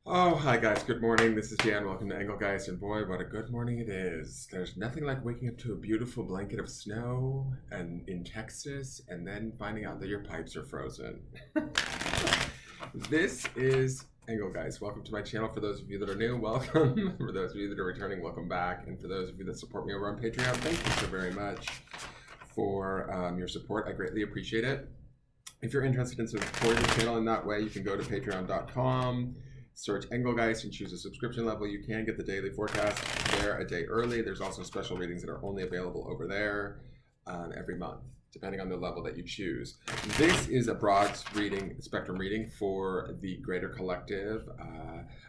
Oh, hi guys, good morning. This is Dan. Welcome to Engelgeist, and boy, what a good morning it is. There's nothing like waking up to a beautiful blanket of snow and in Texas and then finding out that your pipes are frozen. This is Engelgeist. Welcome to my channel. For those of you that are new, welcome. For those of you that are returning, welcome back. And for those of you that support me over on Patreon, thank you so very much for your support. I greatly appreciate it. If you're interested in supporting the channel in that way, you can go to patreon.com. Search Engelgeist and choose a subscription level. You can get the daily forecast there a day early. There's also special readings that are only available over there every month, depending on the level that you choose. This is a broad spectrum reading for the Greater Collective,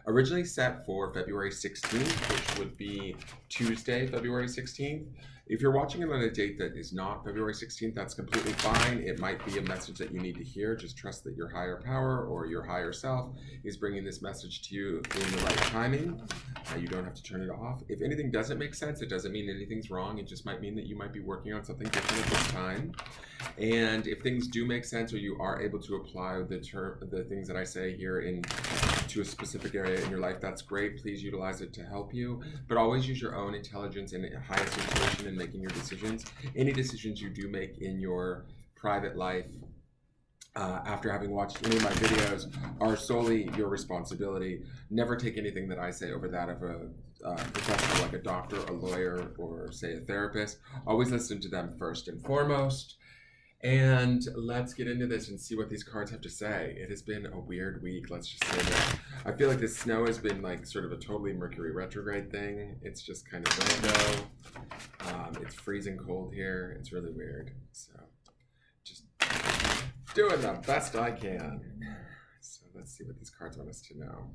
originally set for February 16th, which would be Tuesday, February 16th. If you're watching it on a date that is not February 16th, that's completely fine. It might be a message that you need to hear. Just trust that your higher power or your higher self is bringing this message to you in the right timing. You don't have to turn it off. If anything doesn't make sense, it doesn't mean anything's wrong. It just might mean that you might be working on something different at this time. And if things do make sense, or you are able to apply the things that I say here to a specific area in your life, that's great. Please utilize it to help you, but always use your own intelligence and highest intuition in making your decisions. Any decisions you do make in your private life, after having watched any of my videos, are solely your responsibility. Never take anything that I say over that of a professional like a doctor, a lawyer, or say a therapist. Always listen to them first and foremost. And let's get into this and see what these cards have to say. It has been a weird week, let's just say that. I feel like this snow has been like sort of a totally Mercury retrograde thing. It's just kind of random. It's freezing cold here. It's really weird. So just doing the best I can. So let's see what these cards want us to know.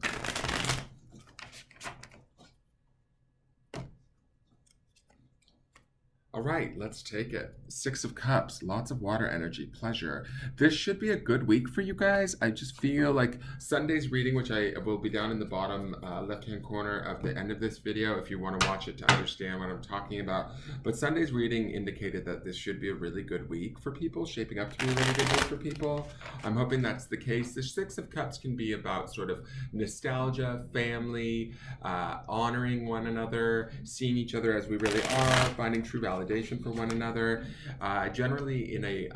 All right, let's take it. Six of Cups, lots of water energy, pleasure. This should be a good week for you guys. I just feel like Sunday's reading, which I will be down in the bottom left-hand corner of the end of this video if you want to watch it to understand what I'm talking about. But Sunday's reading indicated that this should be a really good week for people, shaping up to be a really good week for people. I'm hoping that's the case. The Six of Cups can be about sort of nostalgia, family, honoring one another, seeing each other as we really are, finding true validation for one another. Generally in a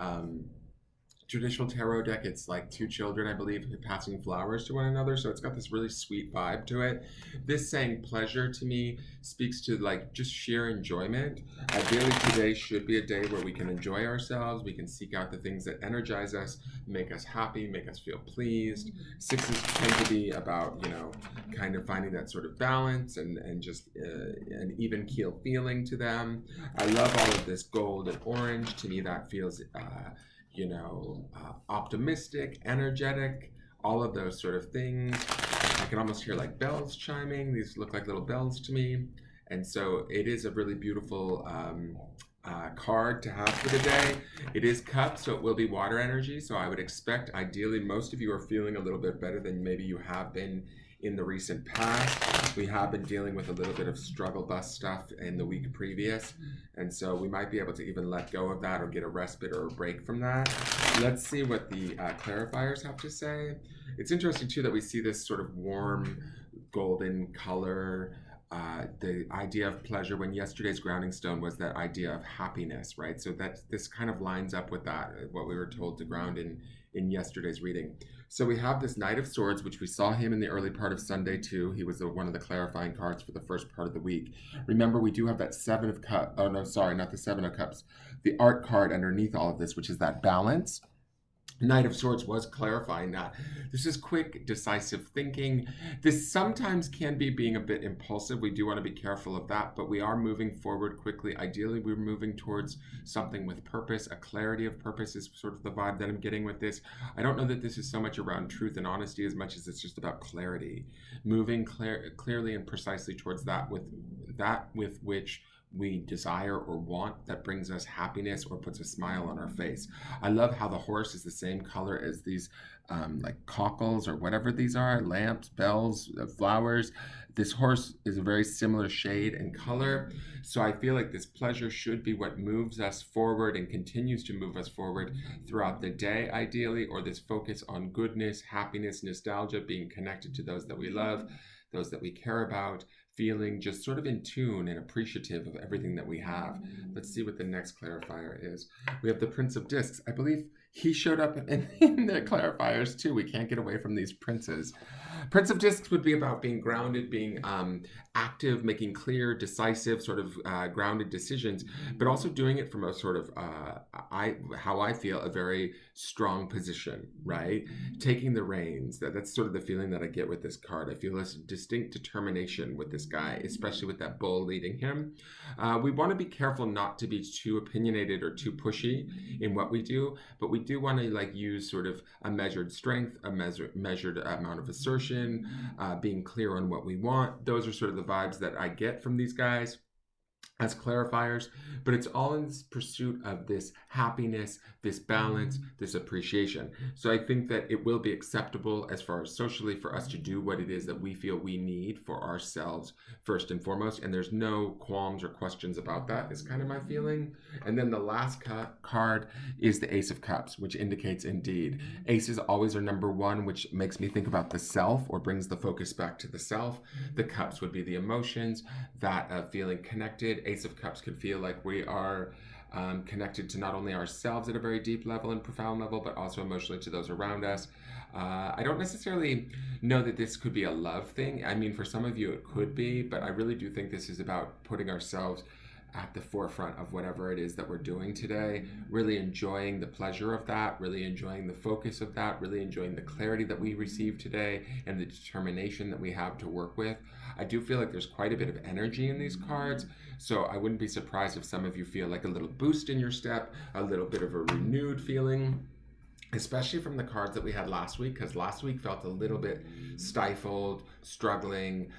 traditional tarot deck, it's like two children, I believe, passing flowers to one another. So it's got this really sweet vibe to it. This saying pleasure to me speaks to like just sheer enjoyment. Ideally today should be a day where we can enjoy ourselves. We can seek out the things that energize us, make us happy, make us feel pleased. Sixes tend to be about, you know, kind of finding that sort of balance and just an even keel feeling to them. I love all of this gold and orange. To me, that feels optimistic, energetic, all of those sort of things. I can almost hear like bells chiming. These look like little bells to me. And so it is a really beautiful card to have for the day. It is cups, so it will be water energy. So I would expect, ideally, most of you are feeling a little bit better than maybe you have been in the recent past. We have been dealing with a little bit of struggle bus stuff in the week previous, and so we might be able to even let go of that or get a respite or a break from that. Let's see what the clarifiers have to say. It's interesting too that we see this sort of warm golden color, the idea of pleasure, when yesterday's grounding stone was that idea of happiness, right? So that this kind of lines up with that, what we were told to ground in yesterday's reading. So we have this Knight of Swords, which we saw him in the early part of Sunday too. He was one of the clarifying cards for the first part of the week. Remember, we do have that Seven of Cups. Oh no, sorry, not the Seven of Cups. The art card underneath all of this, which is that balance. Knight of Swords was clarifying that. This is quick, decisive thinking. This sometimes can be being a bit impulsive. We do want to be careful of that, but we are moving forward quickly. Ideally, we're moving towards something with purpose. A clarity of purpose is sort of the vibe that I'm getting with this. I don't know that this is so much around truth and honesty as much as it's just about clarity. Moving clearly and precisely towards that with which we desire or want that brings us happiness or puts a smile on our face. I love how the horse is the same color as these like cockles or whatever these are, lamps, bells, flowers. This horse is a very similar shade and color. So I feel like this pleasure should be what moves us forward and continues to move us forward throughout the day, ideally, or this focus on goodness, happiness, nostalgia, being connected to those that we love, those that we care about, feeling just sort of in tune and appreciative of everything that we have. Let's see what the next clarifier is. We have the Prince of Discs. I believe he showed up in the clarifiers too. We can't get away from these princes. Prince of Discs would be about being grounded, being active, making clear, decisive, sort of grounded decisions, but also doing it from a sort of, how I feel, a very strong position, right? Taking the reins. That's sort of the feeling that I get with this card. I feel this distinct determination with this guy, especially with that bull leading him. We want to be careful not to be too opinionated or too pushy in what we do, but we do want to like use sort of a measured strength, a measured amount of assertion, being clear on what we want. Those are sort of the vibes that I get from these guys as clarifiers, but it's all in this pursuit of this happiness, this balance, this appreciation. So I think that it will be acceptable as far as socially for us to do what it is that we feel we need for ourselves first and foremost, and there's no qualms or questions about that, is kind of my feeling. And then the last card is the Ace of Cups, which indicates indeed aces always are number one, which makes me think about the self or brings the focus back to the self. The cups would be the emotions, that feeling connected. Ace of Cups could feel like we are connected to not only ourselves at a very deep level and profound level, but also emotionally to those around us. I don't necessarily know that this could be a love thing. I mean, for some of you it could be, but I really do think this is about putting ourselves at the forefront of whatever it is that we're doing today, really enjoying the pleasure of that, really enjoying the focus of that, really enjoying the clarity that we receive today and the determination that we have to work with. I do feel like there's quite a bit of energy in these cards, so I wouldn't be surprised if some of you feel like a little boost in your step, a little bit of a renewed feeling, especially from the cards that we had last week, because last week felt a little bit stifled, struggling,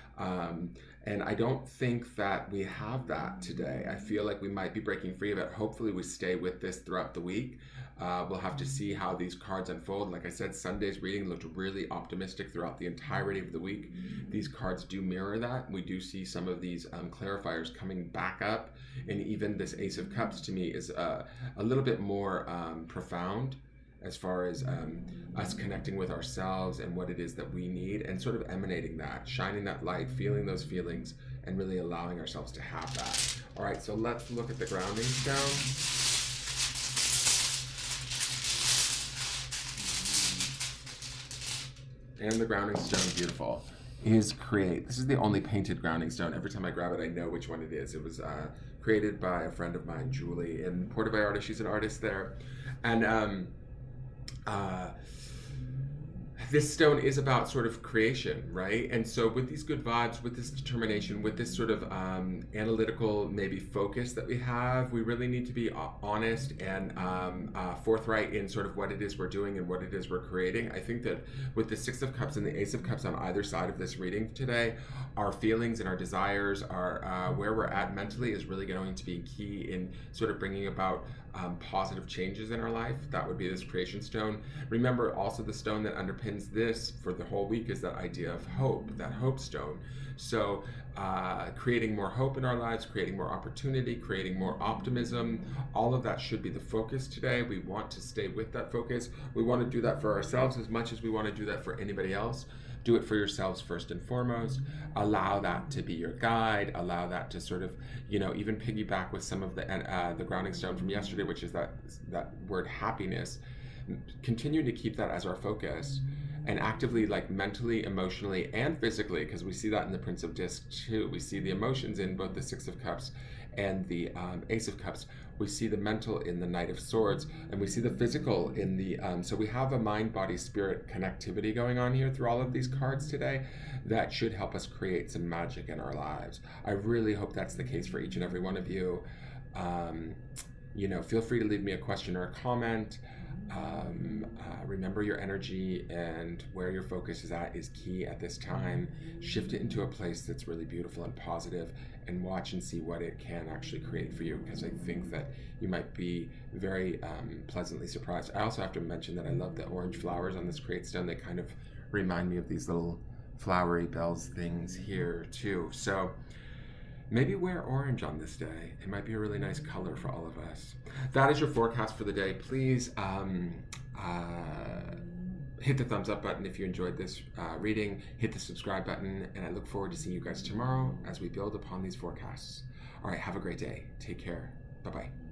and I don't think that we have that today. I feel like we might be breaking free of it. Hopefully we stay with this throughout the week. We'll have to see how these cards unfold. Like I said, Sunday's reading looked really optimistic throughout the entirety of the week. These cards do mirror that. We do see some of these clarifiers coming back up, and even this Ace of Cups to me is a little bit more profound as far as us connecting with ourselves and what it is that we need, and sort of emanating that, shining that light, feeling those feelings, and really allowing ourselves to have that. All right, so let's look at the grounding stone. And the grounding stone, beautiful, is Create. This is the only painted grounding stone. Every time I grab it, I know which one it is. It was created by a friend of mine, Julie, in Puerto Vallarta. She's an artist there. And this stone is about sort of creation, right? And so with these good vibes, with this determination, with this sort of analytical maybe focus that we have, we really need to be honest and forthright in sort of what it is we're doing and what it is we're creating. I think that with the Six of Cups and the Ace of Cups on either side of this reading today, our feelings and our desires, our where we're at mentally is really going to be key in sort of bringing about positive changes in our life. That would be this creation stone. Remember also the stone that underpins this for the whole week is that idea of hope, that hope stone. So creating more hope in our lives, creating more opportunity, creating more optimism, all of that should be the focus today. We want to stay with that focus. We want to do that for ourselves as much as we want to do that for anybody else. Do it for yourselves first and foremost. Allow that to be your guide. Allow that to sort of, even piggyback with some of the grounding stone from yesterday, which is that word happiness. Continue to keep that as our focus, and actively, like mentally, emotionally, and physically, because we see that in the Prince of Discs too. We see the emotions in both the Six of Cups and the Ace of Cups. We see the mental in the Knight of Swords, and we see the physical in the, so we have a mind, body, spirit connectivity going on here through all of these cards today that should help us create some magic in our lives. I really hope that's the case for each and every one of you. Feel free to leave me a question or a comment. Remember your energy and where your focus is at is key at this time. Shift it into a place that's really beautiful and positive, and watch and see what it can actually create for you, because I think that you might be very pleasantly surprised. I also have to mention that I love the orange flowers on this create stone. They kind of remind me of these little flowery bells things here too. So maybe wear orange on this day. It might be a really nice color for all of us. That is your forecast for the day. Please hit the thumbs up button if you enjoyed this reading. Hit the subscribe button, and I look forward to seeing you guys tomorrow as we build upon these forecasts. All right, have a great day. Take care. Bye-bye.